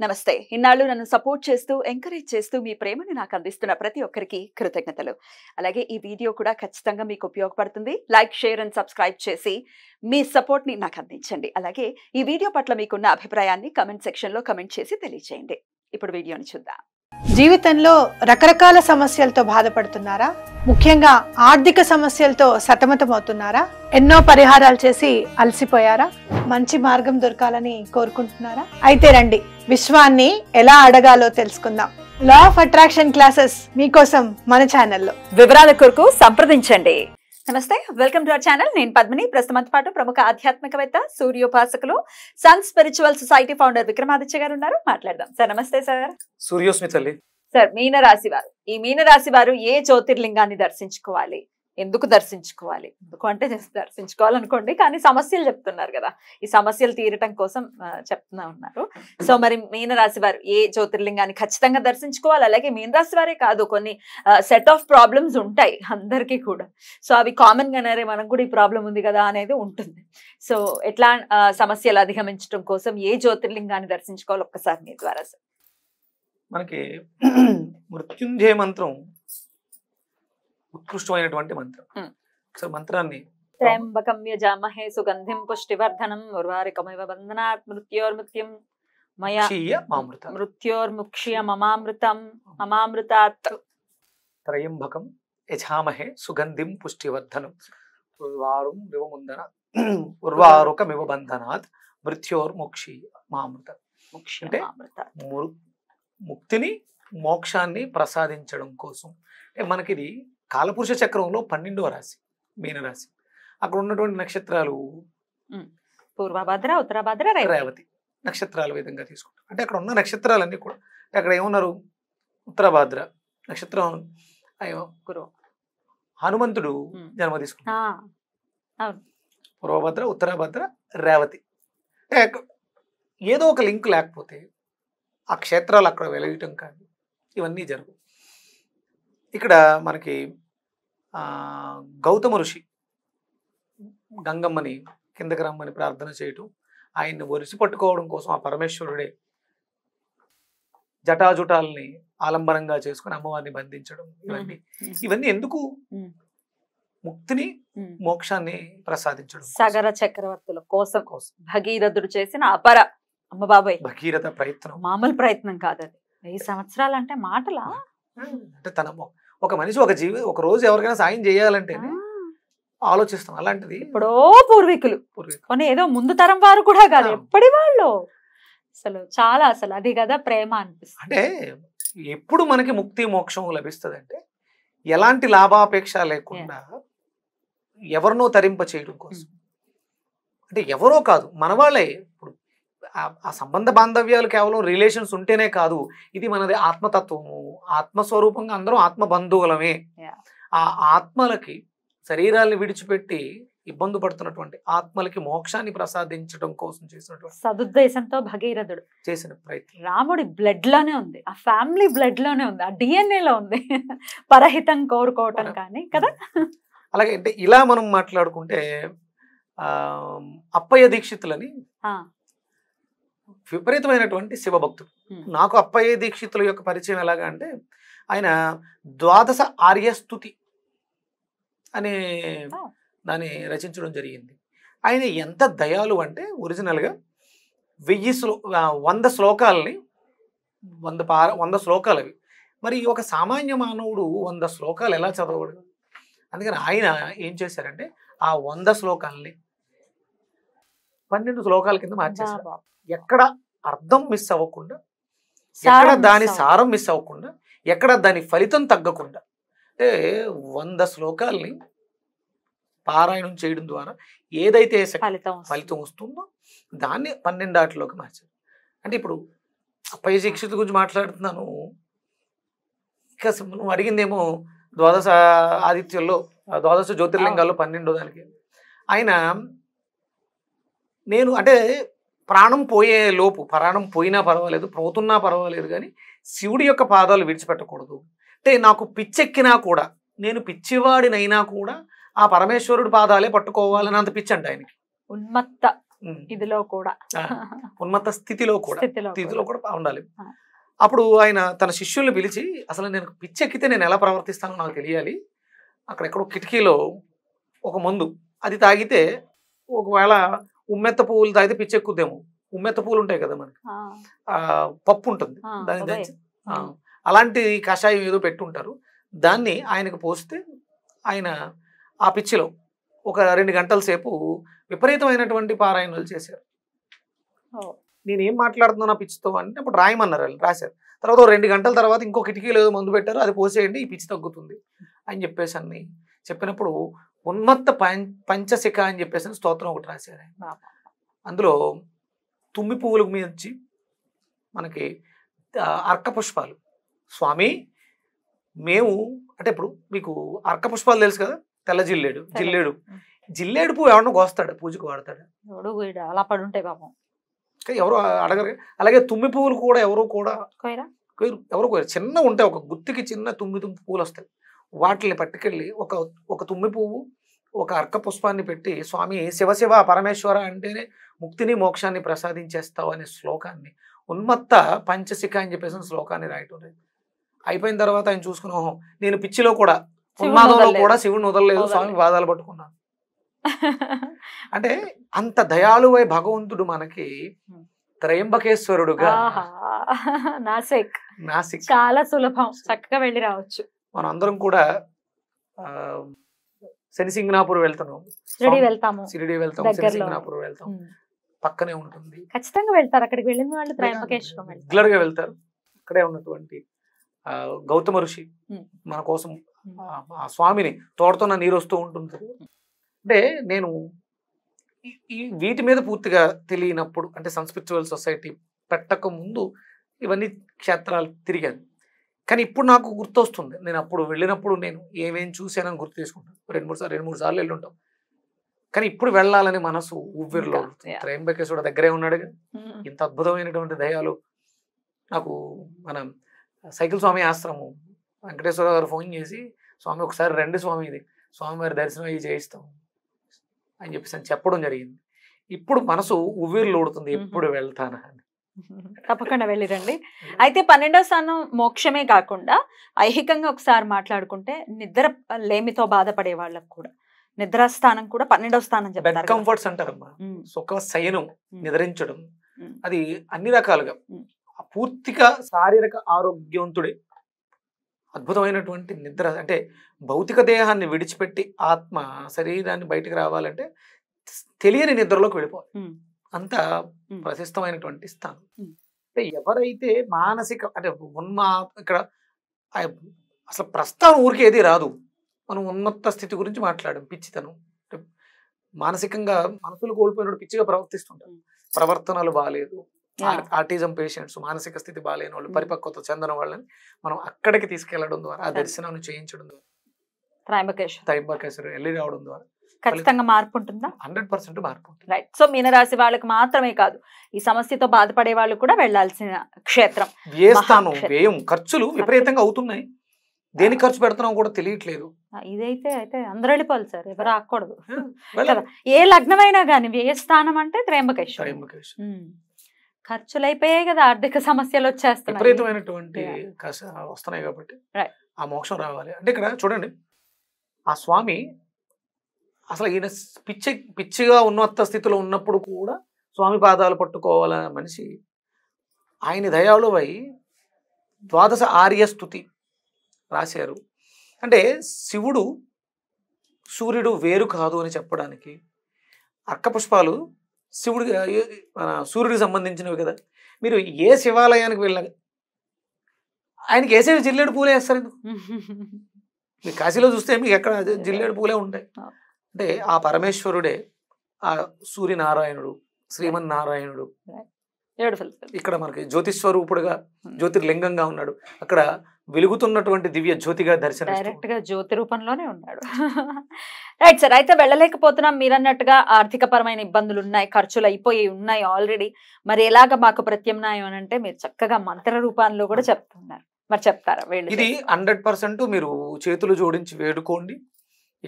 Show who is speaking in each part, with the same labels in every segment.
Speaker 1: నమస్తే. ఇన్నాళ్ళు నన్ను సపోర్ట్ చేస్తూ, ఎంకరేజ్ చేస్తూ మీ ప్రేమని నాకు అందిస్తున్న ప్రతి ఒక్కరికి కృతజ్ఞతలు. అలాగే ఈ వీడియో కూడా ఖచ్చితంగా మీకు ఉపయోగపడుతుంది. లైక్, షేర్ అండ్ సబ్స్క్రైబ్ చేసి మీ సపోర్ట్‌ని నాకు అందించండి. అలాగే ఈ వీడియో పట్ల మీకున్న అభిప్రాయాన్ని కామెంట్ సెక్షన్‌లో కామెంట్ చేసి తెలియజేయండి. ఇప్పుడు వీడియోని చూద్దాం.
Speaker 2: జీవితంలో రకరకాల సమస్యలతో బాధపడుతున్నారా? ముఖ్యంగా ఆర్థిక సమస్యలతో సతమతమవుతున్నారా? ఎన్నో పరిహారాలు చేసి అలసిపోయారా? మంచి మార్గం దొరకాలని కోరుకుంటున్నారా? అయితే రండి, విశ్వాన్ని ఎలా అడగాలో తెలుసుకుందాం. లా ఆఫ్ అట్రాక్షన్ క్లాసెస్ మీకోసం మన ఛానల్లో.
Speaker 1: వివరాల కొరకు సంప్రదించండి. నమస్తే, వెల్కమ్ టు అవర్ ఛానల్. నేను పద్మిని. ప్రస్తుతం పాటు ప్రముఖ ఆధ్యాత్మికవేత్త, సూర్యోపాసకులు, sun spiritual society founder Vikramaditya garu ఉన్నారు. మాట్లాడదాం. సార్ నమస్తే. సార్
Speaker 3: సూర్యోస్మి తల్లి.
Speaker 1: సార్, మీనరాశి వారు, ఈ మీనరాశి వారు ఏ జ్యోతిర్లింగాన్ని దర్శించుకోవాలి? ఎందుకు దర్శించుకోవాలి? ఎందుకు అంటే దర్శించుకోవాలనుకోండి, కానీ సమస్యలు చెప్తున్నారు కదా, ఈ సమస్యలు తీరటం కోసం చెప్తున్నా ఉన్నారు. సో మరి మీనరాశి వారు ఏ జ్యోతిర్లింగాన్ని ఖచ్చితంగా దర్శించుకోవాలి? అలాగే మీనరాశి వారే కాదు, కొన్ని సెట్ ఆఫ్ ప్రాబ్లమ్స్ ఉంటాయి అందరికీ కూడా. సో అవి కామన్ గానే మనకు కూడా ఈ ప్రాబ్లం ఉంది కదా అనేది ఉంటుంది. సో ఎట్లా సమస్యలు అధిగమించడం కోసం ఏ జ్యోతిర్లింగాన్ని దర్శించుకోవాలి ఒక్కసారి మీ ద్వారా? సార్,
Speaker 3: మనకి మృత్యుంజయ మంత్రం ఉత్కృష్టమైనటువంటి మంత్రం. సో మంత్రాన్ని
Speaker 1: త్రయంబకం యజామహే సుగంధిం పుష్టివర్ధనం ఉర్వారికమివ బంధనాత్ మృత్యోర్మృత్యుం మయా మృత్యోర్ముక్ష్య మమామృతం మమామృతాత్.
Speaker 3: త్రయంబకం యజామహే సుగంధిం పుష్టివర్ధనం ఉర్వారుకమివ బంధనాత్ మృత్యోర్ముక్షి మామృతం. అంటే ముక్తిని, మోక్షాన్ని ప్రసాదించడం కోసం. మనకిది కాలపురుష చక్రంలో 12వ రాశి మీనరాశి. అక్కడ ఉన్నటువంటి నక్షత్రాలు
Speaker 1: పూర్వభద్ర, ఉత్తరభద్ర,
Speaker 3: రేవతి నక్షత్రాల విధంగా తీసుకుంటాం. అంటే అక్కడ ఉన్న నక్షత్రాలన్నీ కూడా అక్కడ ఏమన్నారు? ఉత్తరభద్ర నక్షత్రం హనుమంతుడు జన్మ తీసుకుంటాడు. పూర్వభద్ర, ఉత్తరభద్ర, రేవతి. ఏదో ఒక లింక్ లేకపోతే ఆ క్షేత్రాలు అక్కడ వెలగటం కానీ ఇవన్నీ జరుగు. ఇక్కడ మనకి గౌతమ ఋషి గంగమ్మని కిందకి రమ్మని ప్రార్థన చేయటం, ఆయన్ని ఒరిసి పట్టుకోవడం కోసం ఆ పరమేశ్వరుడే జటాజుటాలని ఆలంబనంగా చేసుకుని అమ్మవారిని బంధించడం, ఇవన్నీ ఎందుకు? ముక్తిని, మోక్షాన్ని ప్రసాదించడం.
Speaker 1: సగర చక్రవర్తుల కోసం భగీరథుడు చేసిన అపర అమ్మ బాబాయ్
Speaker 3: భగీరథ ప్రయత్నం
Speaker 1: మామూలు ప్రయత్నం కాదు. అది 1000 సంవత్సరాలు అంటే మాటలా?
Speaker 3: అంటే తన ఒక మనిషి ఒక జీవి ఒక రోజు ఎవరికైనా సాయం చేయాలంటే ఆలోచిస్తాం. అలాంటిది
Speaker 1: ఎప్పుడో పూర్వీకులు, కొన్ని ఏదో ముందు తరం వారు కూడా కాదు, ఎప్పటి వాళ్ళు. అసలు చాలా, అసలు అది కదా ప్రేమ అనిపిస్తుంది.
Speaker 3: అంటే ఎప్పుడు మనకి ముక్తి మోక్షం లభిస్తుంది అంటే ఎలాంటి లాభాపేక్ష లేకుండా ఎవరినో తరింప చేయడం కోసం. అంటే ఎవరో కాదు, మన వాళ్ళే. ఇప్పుడు ఆ సంబంధ బాంధవ్యాలు కేవలం రిలేషన్స్ ఉంటేనే కాదు, ఇది మనది ఆత్మతత్వము, ఆత్మస్వరూపంగా అందరం ఆత్మ బంధువులమే. ఆ ఆత్మలకి, శరీరాన్ని విడిచిపెట్టి ఇబ్బంది పడుతున్నటువంటి ఆత్మలకి మోక్షాన్ని ప్రసాదించడం కోసం చేసినటువంటి
Speaker 1: సదుద్దేశంతో భగీరథుడు చేసిన
Speaker 3: ప్రయత్నం
Speaker 1: రాముడి బ్లడ్ లోనే ఉంది, ఆ ఫ్యామిలీ బ్లడ్ లోనే ఉంది, ఆ DNA లో ఉంది పరహితం కోరుకోవటం కానీ కదా.
Speaker 3: అలాగే అంటే ఇలా మనం మాట్లాడుకుంటే అప్పయ్య దీక్షితులని విపరీతమైనటువంటి శివభక్తుడు. నాకు అప్పయ్య దీక్షితుల యొక్క పరిచయం ఎలాగా అంటే, ఆయన ద్వాదశ ఆర్యస్తుతి అనే దాన్ని రచించడం జరిగింది. ఆయన ఎంత దయాలు అంటే ఒరిజినల్గా 100 శ్లోకాలని 100 శ్లోకాలు అవి. మరి ఒక సామాన్య మానవుడు 100 శ్లోకాలు ఎలా చదవడు? అందుకని ఆయన ఏం చేశారంటే ఆ 100 శ్లోకాలని 12 శ్లోకాల కింద మార్చేశారు. ఎక్కడ అర్థం మిస్ అవ్వకుండా, ఎక్కడ దాని సారం మిస్ అవ్వకుండా, ఎక్కడ దాని ఫలితం తగ్గకుండా, అంటే 100 శ్లోకాలని పారాయణం చేయడం ద్వారా ఏదైతే ఫలితం వస్తుందో దాన్ని 12 ఆటలోకి మార్చారు. అంటే ఇప్పుడు అప్పయ్య దీక్షితుల గురించి మాట్లాడుతున్నాను. ఇక నువ్వు అడిగిందేమో ద్వాదశ ఆదిత్యుల్లో, ద్వాదశ జ్యోతిర్లింగాల్లో 12 దానికి. ఆయన నేను అంటే ప్రాణం పోయే లోపు, ప్రాణం పోయినా పర్వాలేదు, పోతున్నా పర్వాలేదు, కానీ శివుడి యొక్క పాదాలు విడిచిపెట్టకూడదు. అంటే నాకు పిచ్చెక్కినా కూడా, నేను పిచ్చివాడినైనా కూడా ఆ పరమేశ్వరుడి పాదాలే పట్టుకోవాలని అంత పిచ్చి అంట ఆయనకి.
Speaker 1: ఉన్మత్త ఇదిలో కూడా
Speaker 3: ఉన్మత్త స్థితిలో కూడా
Speaker 1: స్థితిలో
Speaker 3: కూడా ఉండాలి. అప్పుడు ఆయన తన శిష్యుల్ని పిలిచి, అసలు నేను పిచ్చెక్కితే నేను ఎలా ప్రవర్తిస్తానో నాకు తెలియాలి. అక్కడెక్కడో కిటికీలో ఒక మందు, అది తాగితే ఒకవేళ ఉమ్మెత్త పువ్వులు తాగితే పిచ్చెక్కుద్దేమో. ఉమ్మెత్త పువ్వులు ఉంటాయి కదా మనకి, పప్పు ఉంటుంది దాని దంచి, అలాంటి కషాయం ఏదో పెట్టుంటారు. దాన్ని ఆయనకు పోస్తే ఆయన ఆ పిచ్చిలో ఒక 2 గంటల సేపు విపరీతమైనటువంటి పారాయణలు చేశారు. నేను ఏం మాట్లాడుతున్నా నా పిచ్చితో అంటే అప్పుడు రాయమన్నారు, రాశారు. తర్వాత 2 గంటల తర్వాత ఇంకో కిటికీలో ఏదో మందు పెట్టారు, అది పోసేయండి ఈ పిచ్చి తగ్గుతుంది అని చెప్పేసి అన్ని చెప్పినప్పుడు ఉన్మత్త పంచశిఖ అని చెప్పేసి స్తోత్రం ఒకటి రాశారు ఆయన. అందులో తుమ్మి పువ్వుల మీద వచ్చి మనకి అర్క పుష్పాలు, స్వామి మేము అంటే ఇప్పుడు మీకు అర్క పుష్పాలు తెలుసు కదా, తెల్ల జిల్లేడు, జిల్లేడు పువ్వు ఎవరినో కోస్తాడు, పూజకు వాడతాడు,
Speaker 1: అలా పడి ఉంటాయి పాపం,
Speaker 3: ఎవరు అడగరు. అలాగే తుమ్మి పువ్వులు కూడా ఎవరు కోయరు, చిన్న ఉంటాయి, ఒక గుత్తికి చిన్న తుమ్మి పువ్వులు వస్తాయి, వాటిని పట్టుకెళ్ళి ఒక తుమ్మి పువ్వు ఒక అర్క పుష్పాన్ని పెట్టి, స్వామి శివశివ పరమేశ్వర అంటేనే ముక్తిని మోక్షాన్ని ప్రసాదించేస్తావు అనే శ్లోకాన్ని, ఉన్మత్త పంచశిఖ అని చెప్పేసి శ్లోకాన్ని రాయటం. అయిపోయిన తర్వాత ఆయన చూసుకుని, ఓహో నేను పిచ్చిలో కూడా ఉన్మాదంలో కూడా శివుని వదలలేదు, స్వామి పాదాలు పట్టుకున్నాను. అంటే అంత దయాళువై భగవంతుడు మనకి త్రయంబకేశ్వరుడుగా,
Speaker 1: నాసిక్ చాలా సులభం, చక్కగా వెళ్ళి రావచ్చు.
Speaker 3: మనం అందరం కూడా శనిసింగనాపూర్ వెళ్తాము, షిరిడి వెళ్తాం, శనిసింగనాపూర్ వెళ్తాం, పక్కనే ఉంటుంది,
Speaker 1: ఖచ్చితంగా వెళ్తారు. అక్కడికి వెళ్ళిన వాళ్ళు త్రయంబకేశ్వరం
Speaker 3: రెగ్యులర్ గా వెళ్తారు. అక్కడే ఉన్నటువంటి గౌతమ ఋషి మన కోసం ఆ స్వామిని తోడుతున్న నీరు వస్తూ ఉంటుంది. అంటే నేను ఈ వీటి మీద పూర్తిగా తెలియనప్పుడు, అంటే సన్ స్పిరిచువల్ సొసైటీ పెట్టక ముందు ఇవన్నీ క్షేత్రాలు తిరిగాను. కానీ ఇప్పుడు నాకు గుర్తొస్తుంది, నేను అప్పుడు వెళ్ళినప్పుడు నేను ఏమేం చూశానని గుర్తు చేసుకుంటాను. 2-3 సార్లు వెళ్ళి ఉంటాం. కానీ ఇప్పుడు వెళ్ళాలని మనసు ఊపిరిలో, త్రయంబకేశ్వరుడు దగ్గరే ఉన్నాడుగా, ఇంత అద్భుతమైనటువంటి దయాలు. నాకు మన సైకిల్ స్వామి ఆశ్రమం వెంకటేశ్వర గారు ఫోన్ చేసి, స్వామి ఒకసారి రండి స్వామి, ఇది స్వామివారి దర్శనం అయ్యి చేయిస్తాం అని చెప్పేసి చెప్పడం జరిగింది. ఇప్పుడు మనసు ఉవ్విర్లు ఊడుతుంది, ఎప్పుడు వెళ్తానా అని.
Speaker 1: తప్పకుండా వెళ్ళిరండి. అయితే 12వ స్థానం మోక్షమే కాకుండా ఐహికంగా ఒకసారి మాట్లాడుకుంటే, నిద్ర లేమితో బాధపడే వాళ్ళకు కూడా నిద్రాస్థానం కూడా 12వ స్థానం చెప్తారు.
Speaker 3: బెడ్ కంఫర్ట్స్ అంటారమ్మా, సుఖ శయనం, నిద్రించడం, అది అన్ని రకాలుగా పూర్తిగా శారీరక ఆరోగ్యవంతుడే. అద్భుతమైనటువంటి నిద్ర అంటే భౌతిక దేహాన్ని విడిచిపెట్టి ఆత్మ శరీరాన్ని బయటకు రావాలంటే తెలియని నిద్రలోకి వెళ్ళిపోవాలి. అంత ప్రశస్తమైనటువంటి స్థానం. అంటే ఎవరైతే మానసిక అంటే ఇక్కడ అసలు ప్రస్తావన ఊరికి ఏది రాదు. మనం ఉన్నత స్థితి గురించి మాట్లాడాం. పిచ్చితనం అంటే మానసికంగా మనసులు కోల్పోయినప్పుడు పిచ్చిగా ప్రవర్తిస్తుంటారు. ప్రవర్తనలు బాగాలేదు, ఆర్టిజం పేషెంట్స్, మానసిక స్థితి బాగాలేని వాళ్ళు, పరిపక్వత చెందిన వాళ్ళని మనం అక్కడికి తీసుకెళ్లడం ద్వారా, ఆ దర్శనాన్ని చేయించడం ద్వారా, త్రయంబకేశ్వరం వెళ్ళి రావడం ద్వారా
Speaker 1: ఖచ్చితంగా మార్పు ఉంటుందా?
Speaker 3: 100% మార్పు ఉంటుంది.
Speaker 1: రైట్. సో మీనరాశి వాళ్ళకి మాత్రమే కాదు, ఈ సమస్యతో బాధపడే వాళ్ళు కూడా వెళ్లాల్సిన క్షేత్రం.
Speaker 3: వ్యయం ఖర్చులు విపరీతంగా అవుతున్నాయి. దేనికి ఖర్చు పెడుతున్నాం కూడా తెలియట్లేదు.
Speaker 1: ఇదైతే అందరూ వెళ్ళిపోవాలి సార్, ఎవరు ఆకూడదు కదా. ఏ లగ్నమైనా కానీ వ్యయస్థానం అంటే త్రయంబకేశ్వరం. ఖర్చులు అయిపోయాయి కదా, ఆర్థిక సమస్యలు వచ్చేస్తున్నాయి,
Speaker 3: విపరీతమైనటువంటి వస్తున్నాయి. కాబట్టి ఆ మోక్షం రావాలి అంటే ఇక్కడ చూడండి, ఆ స్వామి అసలు ఈయన పిచ్చిగా ఉన్నత స్థితిలో ఉన్నప్పుడు కూడా స్వామి పాదాలు పట్టుకోవాలనే మనిషి ఆయన దయాళువై 12 ఆర్య స్తుతి రాశారు. అంటే శివుడు సూర్యుడు వేరు కాదు అని చెప్పడానికి అర్కపుష్పాలు శివుడి సూర్యుడికి సంబంధించినవి కదా. మీరు ఏ శివాలయానికి వెళ్ళినా ఆయనకి వేసేవి జిల్లేడు పూలే వేస్తారు. మీరు కాశీలో చూస్తే మీకు ఎక్కడ జిల్లేడు పూలే ఉంటాయి. అంటే ఆ పరమేశ్వరుడే ఆ సూర్యనారాయణుడు, శ్రీమన్నారాయణుడు. ఇక్కడ మనకి జ్యోతిస్వరూపుడుగా, జ్యోతిర్లింగంగా ఉన్నాడు. అక్కడ వెలుగుతున్నటువంటి దివ్య జ్యోతిగా దర్శనం,
Speaker 1: డైరెక్ట్ గా జ్యోతి రూపంలోనే ఉన్నాడు. Right sir. అయితే వెళ్ళలేకపోతున్నాం, మీరన్నట్టుగా ఆర్థిక పరమైన ఇబ్బందులు ఉన్నాయి, ఖర్చులు అయిపోయి ఉన్నాయి ఆల్రెడీ. మరి ఎలాగ మాకు ప్రత్యామ్నాయం అని అంటే మీరు చక్కగా మంత్ర రూపాల్లో కూడా చెప్తున్నారు, మరి చెప్తారా?
Speaker 3: ఇది 100% మీరు చేతులు జోడించి వేడుకోండి.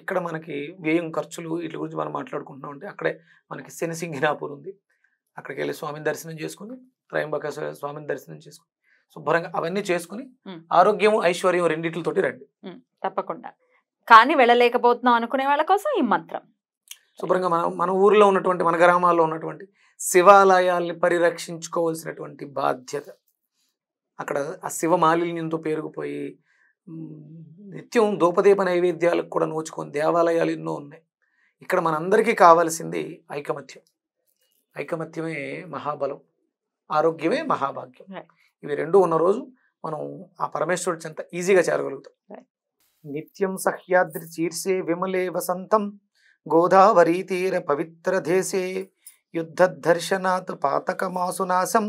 Speaker 3: ఇక్కడ మనకి వ్యయం ఖర్చులు వీటి గురించి మనం మాట్లాడుకుంటున్నాం అంటే అక్కడే మనకి శనిసింగినాపూర్ ఉంది, అక్కడికి వెళ్ళి స్వామిని దర్శనం చేసుకుని త్రయంబకేశ్వర స్వామిని దర్శనం చేసుకుని శుభ్రంగా అవన్నీ చేసుకుని ఆరోగ్యం ఐశ్వర్యం రెండిట్లతోటి రండి.
Speaker 1: తప్పకుండా. కానీ వెళ్ళలేకపోతున్నాం అనుకునే వాళ్ళ కోసం ఈ మంత్రం
Speaker 3: శుభ్రంగా మన ఊరిలో ఉన్నటువంటి మన గ్రామాల్లో ఉన్నటువంటి శివాలయాల్ని పరిరక్షించుకోవాల్సినటువంటి బాధ్యత. అక్కడ ఆ శివ మాలిన్యంతో పేరుకుపోయి నిత్యం ధూపదీప నైవేద్యాలకు కూడా నోచుకొని దేవాలయాలు ఎన్నో ఉన్నాయి. ఇక్కడ మనందరికీ కావాల్సింది ఐకమత్యం. ఐకమత్యమే మహాబలం, ఆరోగ్యమే మహాభాగ్యం. ఇవి రెండు ఉన్న రోజు మనం ఆ పరమేశ్వరుడి చెంత ఈజీగా చేరగలుగుతాం. నిత్యం సహ్యాద్రి శీర్షే విమలే వసంతం గోదావరీ తీర పవిత్ర దేశే యుద్ధదర్శనాత్ పాతకమాసునాశం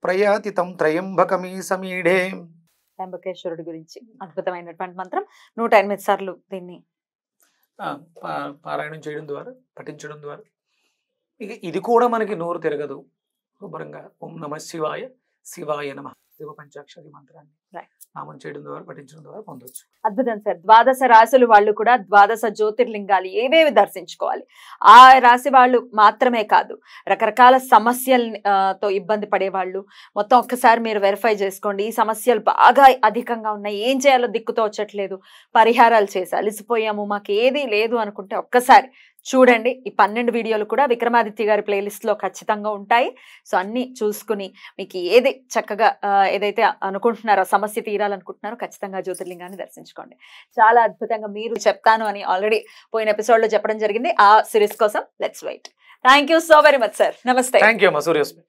Speaker 3: ప్రయాతితం త్రయంబకమీ సమీఢే.
Speaker 1: త్రయంబకేశ్వరుడి గురించి అద్భుతమైనటువంటి మంత్రం 108 సార్లు దీన్ని
Speaker 3: పారాయణం చేయడం ద్వారా, పఠించడం ద్వారా ఇక ఇది కూడా మనకి నోరు తిరగదు. శుభ్రంగా ఓం నమ శివాయ, శివాయ నమ శివ పంచాక్షరి మంత్రాన్ని నామం చేయడం ద్వారా, పఠించడం ద్వారా పొందవచ్చు.
Speaker 1: అద్భుతం సార్. ద్వాదశ రాశులు వాళ్ళు కూడా ద్వాదశ జ్యోతిర్లింగాలు ఏవేవి దర్శించుకోవాలి, ఆ రాశి వాళ్ళు మాత్రమే కాదు రకరకాల సమస్యలతో ఇబ్బంది పడే వాళ్ళు మొత్తం ఒక్కసారి మీరు వెరిఫై చేసుకోండి. ఈ సమస్యలు బాగా అధికంగా ఉన్నాయి, ఏం చేయాలో దిక్కుతో వచ్చట్లేదు, పరిహారాలు చేసి అలిసిపోయాము, మాకు ఏది లేదు అనుకుంటే ఒక్కసారి చూడండి. ఈ 12 వీడియోలు కూడా విక్రమాదిత్య గారి ప్లేలిస్ట్ లో ఖచ్చితంగా ఉంటాయి. సో అన్ని చూసుకుని మీకు ఏది చక్కగా ఏదైతే అనుకుంటున్నారో, సమస్య తీరాలనుకుంటున్నారో ఖచ్చితంగా జ్యోతిర్లింగాన్ని దర్శించుకోండి. చాలా అద్భుతంగా మీరు చెప్తాను అని ఆల్రెడీ పోయిన ఎపిసోడ్ లో చెప్పడం జరిగింది. ఆ సిరీస్ కోసం let's wait. Thank you so very much sir. నమస్తే.
Speaker 3: థ్యాంక్ యూ అమ్మా. సూర్యోస్మి.